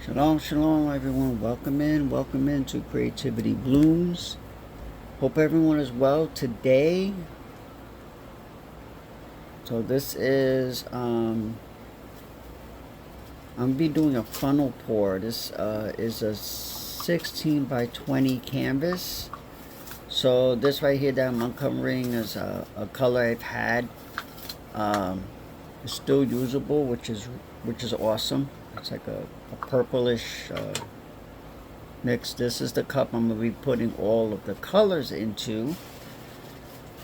Shalom, shalom, everyone. Welcome in to Creativity Blooms. Hope everyone is well today. So this is I'm gonna be doing a funnel pour. This is a 16 by 20 canvas. So this right here that I'm uncovering is a color I've had. It's still usable, which is awesome. It's like a purplish mix. This is the cup I'm going to be putting all of the colors into.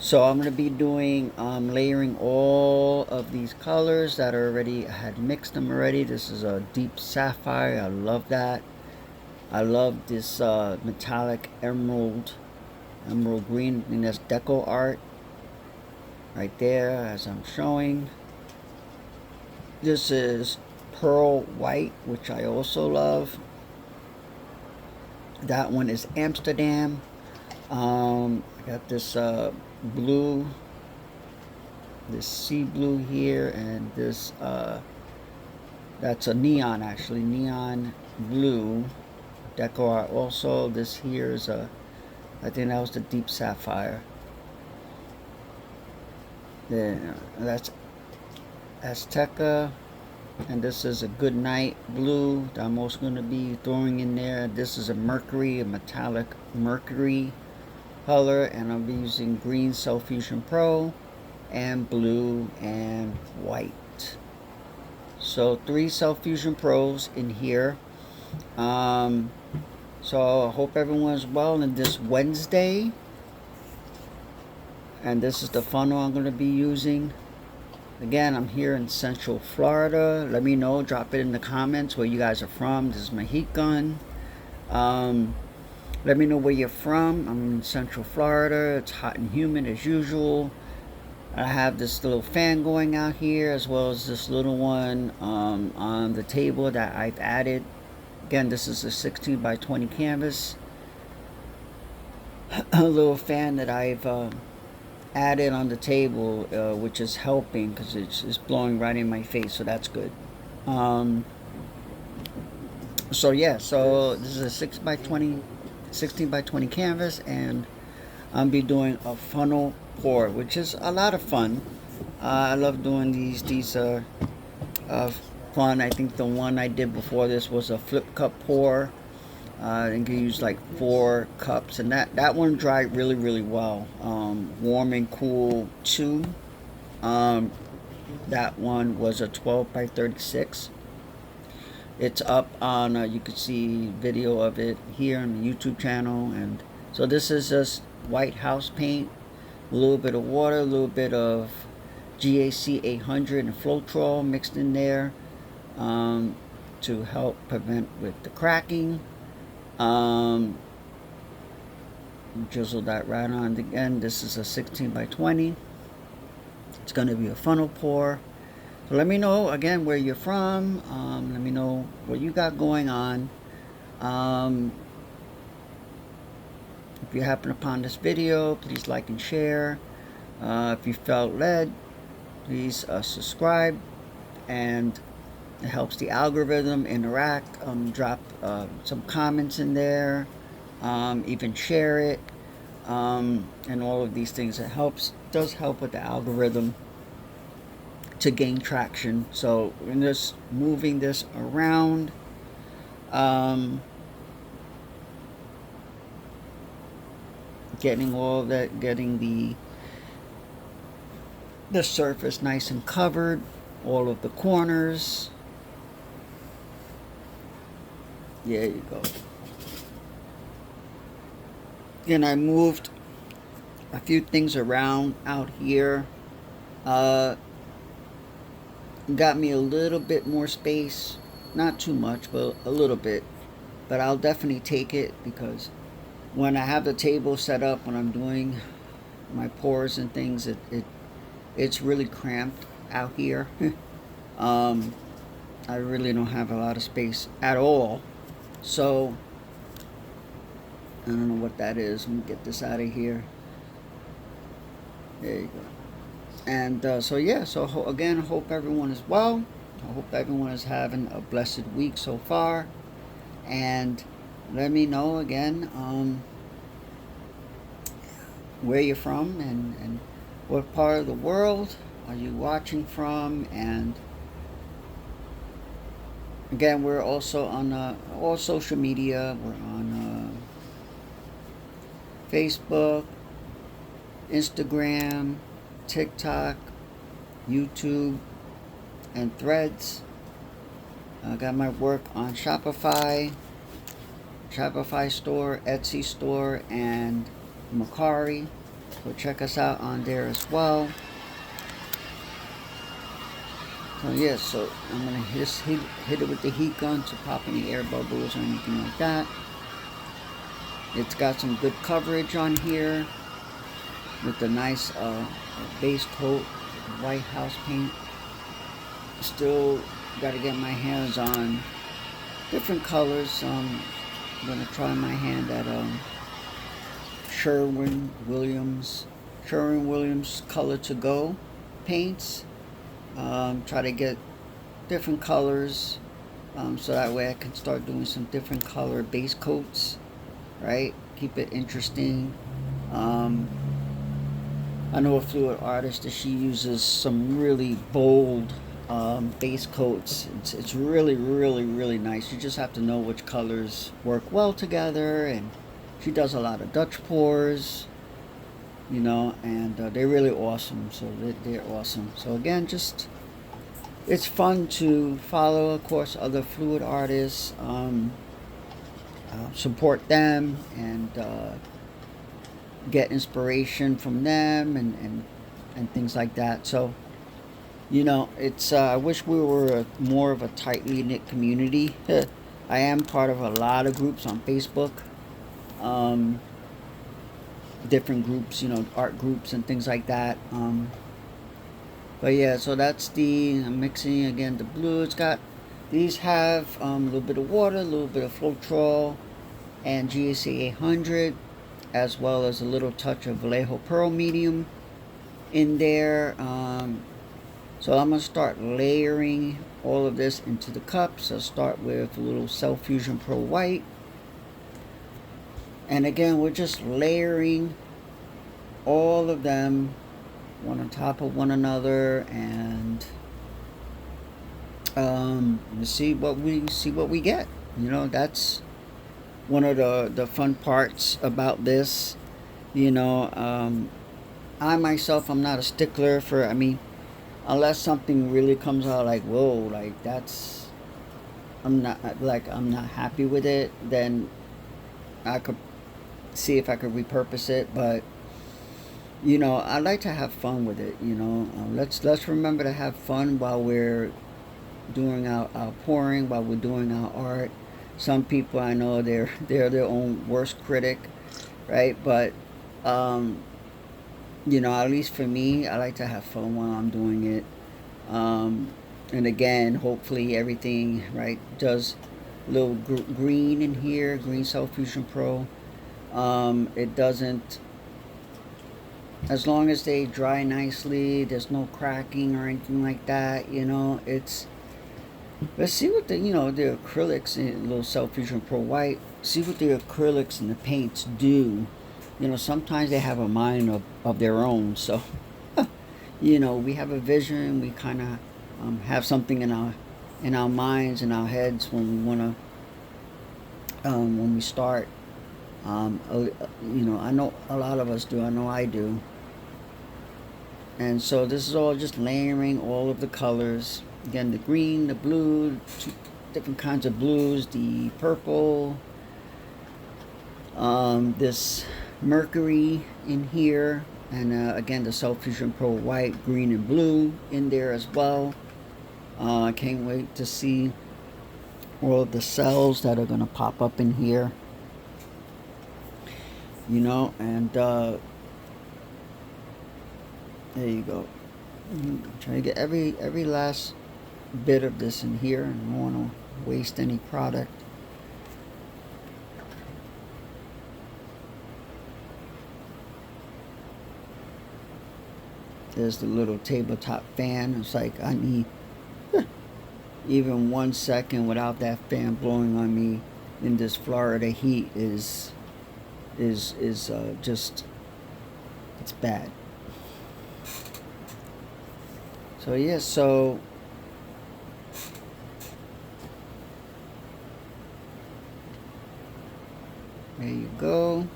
So I'm going to be doing layering all of these colors that are already, I had mixed them already. This is a deep sapphire. I love that. I love this metallic emerald green, and that's deco art right there as I'm showing. This is pearl white, which I also love. That one is Amsterdam. I got this blue, this sea blue here, and this that's a neon, actually neon blue deco art. Also, this here is a, I think that was the deep sapphire. Then that's Azteca, and this is a good night blue that I'm also going to be throwing in there. This is a mercury, a metallic mercury color, and I'll be using green Cell Fusion Pro and blue and white. So 3 Cell Fusion Pros in here. So I hope everyone's well on this Wednesday. And this is the funnel I'm going to be using. Again, I'm here in Central Florida. Let me know. Drop it in the comments where you guys are from. This is my heat gun. Let me know where you're from. I'm in Central Florida. It's hot and humid as usual. I have this little fan going out here, as well as this little one on the table that I've added. Again, this is a 16 by 20 canvas. A little fan that I've added on the table, which is helping because it's blowing right in my face, so that's good. So yeah, so this is a 16 by 20 canvas, and I'll be doing a funnel pour, which is a lot of fun. I love doing these are fun. I think the one I did before this was a flip cup pour. I think you use like 4 cups, and that one dried really well. Warm and cool 2. That one was a 12 by 36. It's up on you can see video of it here on the YouTube channel. And so this is just white house paint, a little bit of water, a little bit of GAC 800 and Floetrol mixed in there to help prevent with the cracking. Drizzle that right on. Again, this is a 16 by 20. It's going to be a funnel pour. So let me know again where you're from. Let me know what you got going on. If you happen upon this video, please like and share. If you felt led, please subscribe, and it helps the algorithm interact. Drop some comments in there, even share it, and all of these things. It does help with the algorithm to gain traction. So we're just moving this around. Getting all that, getting the surface nice and covered, all of the corners. There you go. And I moved a few things around out here. Got me a little bit more space. Not too much, but a little bit. But I'll definitely take it, because when I have the table set up, when I'm doing my pours and things, it's really cramped out here. I really don't have a lot of space at all. So I don't know what that is. Let me get this out of here. There you go. And so yeah, again, I hope everyone is well. I hope everyone is having a blessed week so far. and let me know again where you're from and what part of the world are you watching from. And again, we're also on all social media. We're on Facebook, Instagram, TikTok, YouTube, and Threads. I got my work on Shopify store, Etsy store, and mercury. So check us out on there as well. So yeah, so I'm gonna just hit it with the heat gun to pop any air bubbles or anything like that. It's got some good coverage on here with the nice base coat, white house paint. Still got to get my hands on different colors. I'm gonna try my hand at Sherwin-Williams Color to Go paints. Try to get different colors, so that way I can start doing some different color base coats, right? Keep it interesting. I know a fluid artist that she uses some really bold base coats. It's really, really, really nice. You just have to know which colors work well together, and she does a lot of Dutch pours, and they're really awesome. So they're awesome. So again, just it's fun to follow, of course, other fluid artists, support them, and get inspiration from them, and things like that. So it's I wish we were more of a tightly knit community. I am part of a lot of groups on Facebook, different groups, art groups and things like that. But yeah, so I'm mixing again the blue. These have a little bit of water, a little bit of Floetrol, and GAC 800, as well as a little touch of Vallejo Pearl Medium in there. So I'm going to start layering all of this into the cups. I'll start with a little Cell Fusion Pro White. And again, we're just layering all of them one on top of one another, and see what we get. That's one of the fun parts about this. I myself, I'm not a stickler for, unless something really comes out like, whoa, like I'm not happy with it, then I could see if I could repurpose it. But I like to have fun with it. Let's remember to have fun while we're doing our pouring, while we're doing our art. Some people, I know, they're their own worst critic, right? But at least for me, I like to have fun while I'm doing it. And again, hopefully everything, right, does a little green in here, green Cell Fusion Pro. It doesn't, as long as they dry nicely, there's no cracking or anything like that. Let's see what the acrylics in little Cell Fusion Pro White. See what the acrylics and the paints do. Sometimes they have a mind of their own. So, we have a vision. We kind of have something in our minds, in our heads when we want to, when we start. I know a lot of us do. I know I do. And so this is all just layering all of the colors. Again, the green, the blue, two different kinds of blues, the purple, this mercury in here, and again the Cell Fusion Pro White, green, and blue in there as well. I can't wait to see all of the cells that are going to pop up in here. And there you go. I'm trying to get every last bit of this in here, and I don't want to waste any product. There's the little tabletop fan. It's like I need even 1 second without that fan blowing on me. in this Florida heat is just, it's bad. So yeah, so there you go.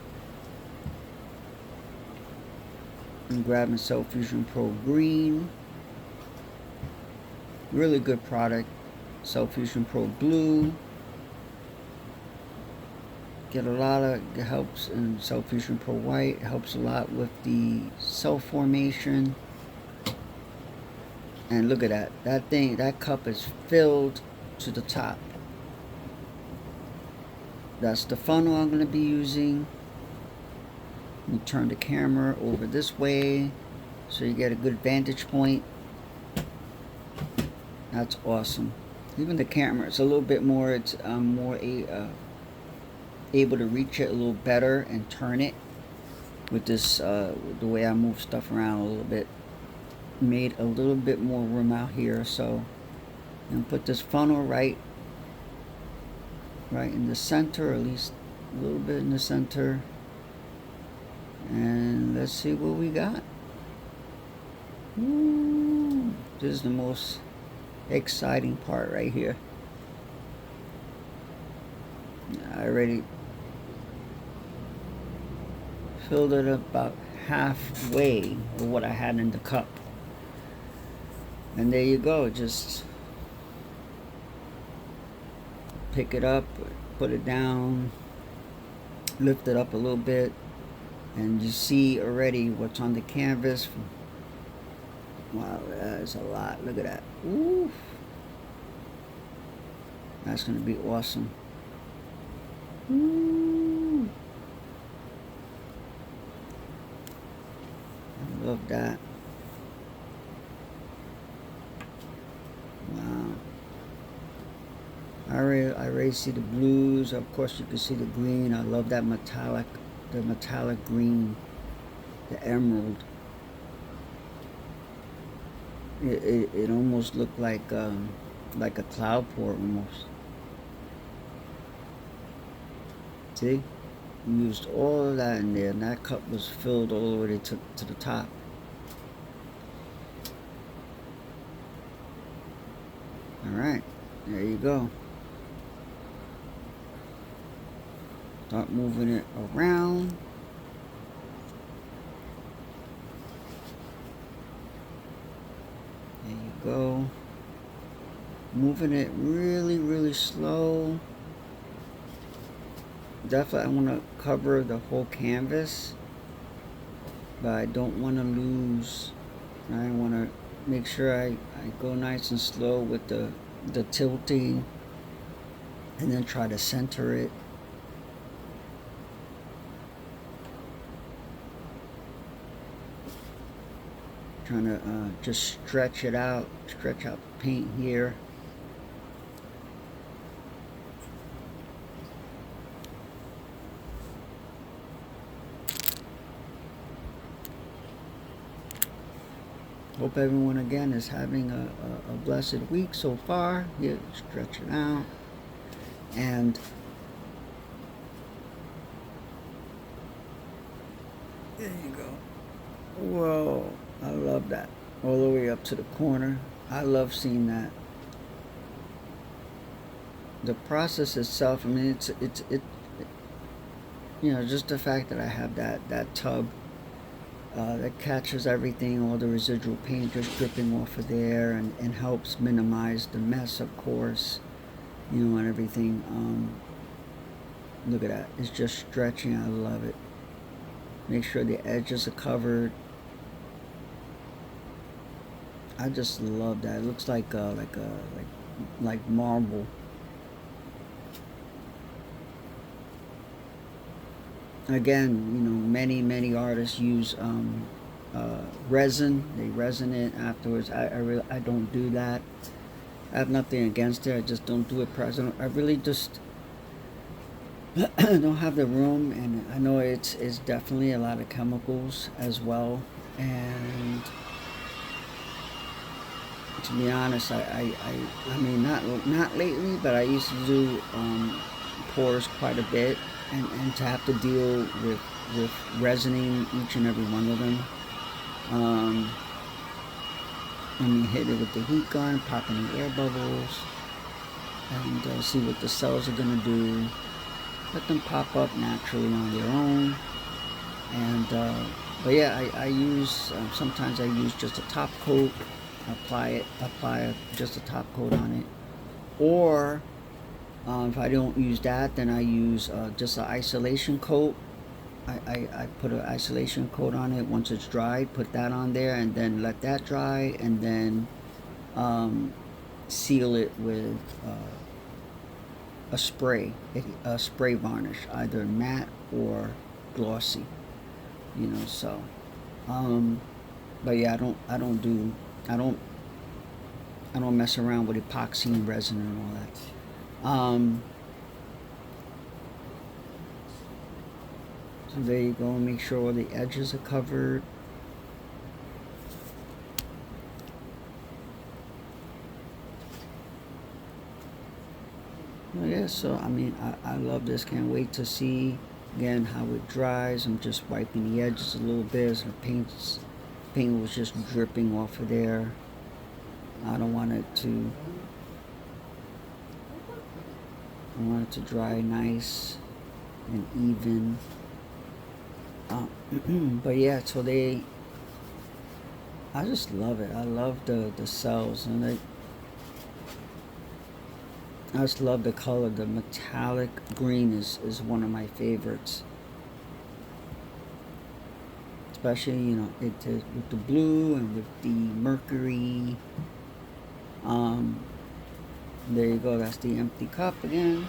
I'm grabbing Cell Fusion Pro Green. Really good product. Cell Fusion Pro Blue. Get a lot of, it helps in Cell Fusion Pro White. It helps a lot with the cell formation. And look at that. That thing, that cup is filled to the top. That's the funnel I'm going to be using. Let me turn the camera over this way so you get a good vantage point. That's awesome. Even the camera, it's a little bit more, it's more able to reach it a little better and turn it with this, the way I move stuff around a little bit. Made a little bit more room out here, so I'm gonna put this funnel right in the center, or at least a little bit in the center, and let's see what we got. Ooh, this is the most exciting part right here. I already filled it about halfway of what I had in the cup. And there you go, just pick it up, put it down, lift it up a little bit, and you see already what's on the canvas. Wow, that is a lot. Look at that. Ooh. That's going to be awesome. Ooh. I love that. Wow. I already see the blues. Of course, you can see the green. I love that metallic, the metallic green, the emerald. It almost looked like a cloud port almost. See, you used all of that in there, and that cup was filled all the way to the top. All right, there you go. Start moving it around. There you go. Moving it really, really slow. Definitely I want to cover the whole canvas, but I don't want to lose. I want to make sure I go nice and slow with the tilting, and then try to center it. Trying to just stretch it out, stretch out the paint here. Hope everyone again is having a blessed week so far. Here, stretch it out. And there you go. Whoa, I love that. All the way up to the corner. I love seeing that. The process itself, I mean, it you know, just the fact that I have that tub that catches everything, all the residual paint just dripping off of there, and helps minimize the mess, of course, you know, and everything. Look at that, it's just stretching. I love it. Make sure the edges are covered. I just love that. It looks like marble. Again, you know, many artists use resin. They resin it afterwards. I don't do that. I have nothing against it. I just don't do it present. I really just don't have the room, and I know it's definitely a lot of chemicals as well. And to be honest, I mean, not lately, but I used to do pores quite a bit, and to have to deal with resining each and every one of them. And you hit it with the heat gun, pop any air bubbles, and see what the cells are going to do. Let them pop up naturally on their own. And but yeah, I use sometimes I use just a top coat, apply just a top coat on it, or if I don't use that, then I use just an isolation coat. I put an isolation coat on it once it's dry, put that on there, and then let that dry, and then seal it with a spray varnish, either matte or glossy, you know. So but yeah, I don't mess around with epoxy and resin and all that. So there you go. Make sure all the edges are covered. Well, yeah, so I mean, I love this. Can't wait to see again how it dries. I'm just wiping the edges a little bit. So paint was just dripping off of there. I want it to dry nice and even. But yeah, so I just love it. I love the cells, and I just love the color. The metallic green is one of my favorites, especially, you know, with the blue and with the mercury. There you go. That's the empty cup again.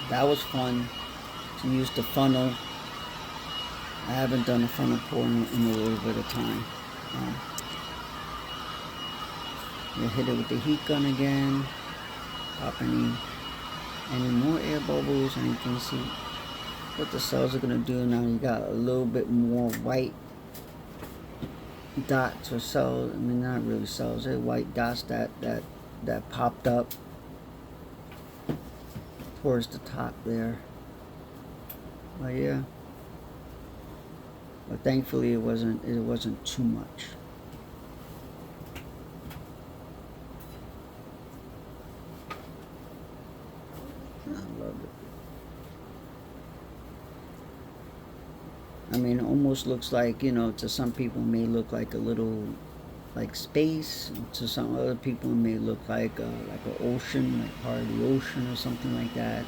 That was fun to use the funnel. I haven't done a funnel pour in a little bit of time. You hit it with the heat gun again. Pop any more air bubbles, and you can see what the cells are gonna do. Now you got a little bit more white dots or cells. I mean, not really cells. They're white dots that popped up towards the top there. But yeah. But thankfully it wasn't too much. I love it. I mean, it almost looks like, you know, to some people it may look like a little like space. To some other people it may look like an ocean, like part of the ocean or something like that.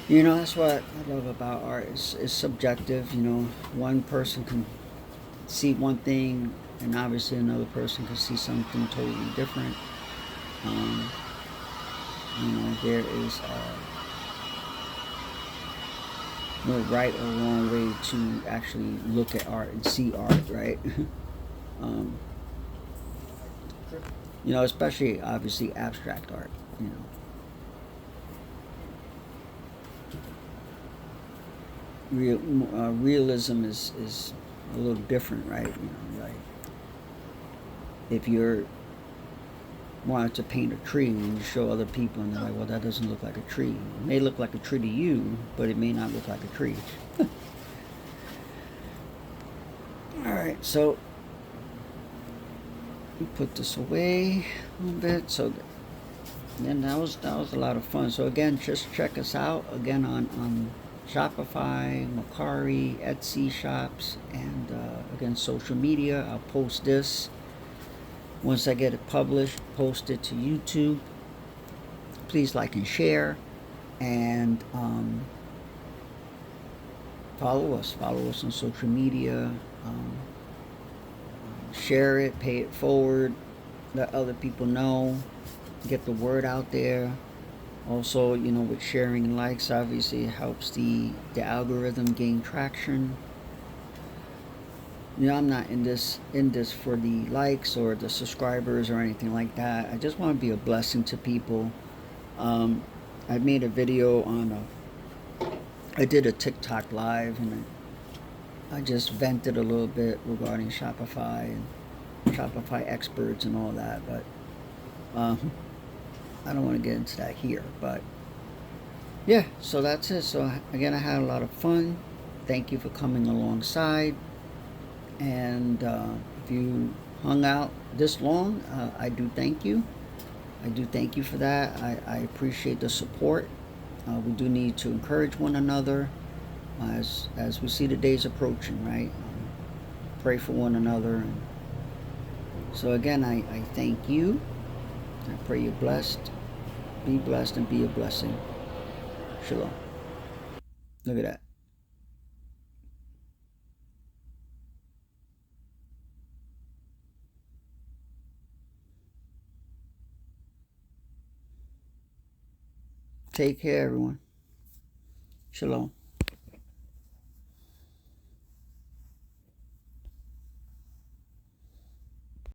You know, that's what I love about art. It's subjective. You know, one person can see one thing, and obviously another person can see something totally different. You know, there is no right or wrong way to actually look at art and see art, right? You know, especially obviously abstract art. You know. Realism is a little different, right? You know, like if you're wanted to paint a tree and you show other people and they're like, well, that doesn't look like a tree. It may look like a tree to you, but it may not look like a tree. Alright, so we put this away a little bit. So then that was a lot of fun. So again, just check us out again on Shopify, Mercari, Etsy shops, and again, social media. I'll post this once I get it published, post it to YouTube. Please like and share, and follow us on social media. Share it, pay it forward, let other people know, get the word out there. Also, you know, with sharing and likes, obviously it helps the algorithm gain traction. You know, I'm not in this for the likes or the subscribers or anything like that. I just want to be a blessing to people. I made a video on I did a TikTok live, and I just vented a little bit regarding Shopify and Shopify experts and all that. But I don't want to get into that here, but yeah, so that's it. So again, I had a lot of fun. Thank you for coming alongside, and if you hung out this long, I do thank you. I do thank you for that. I appreciate the support. We do need to encourage one another as we see the days approaching, right? Pray for one another. And so again, I thank you. I pray you're blessed. Be blessed and be a blessing. Shalom. Look at that. Take care, everyone. Shalom.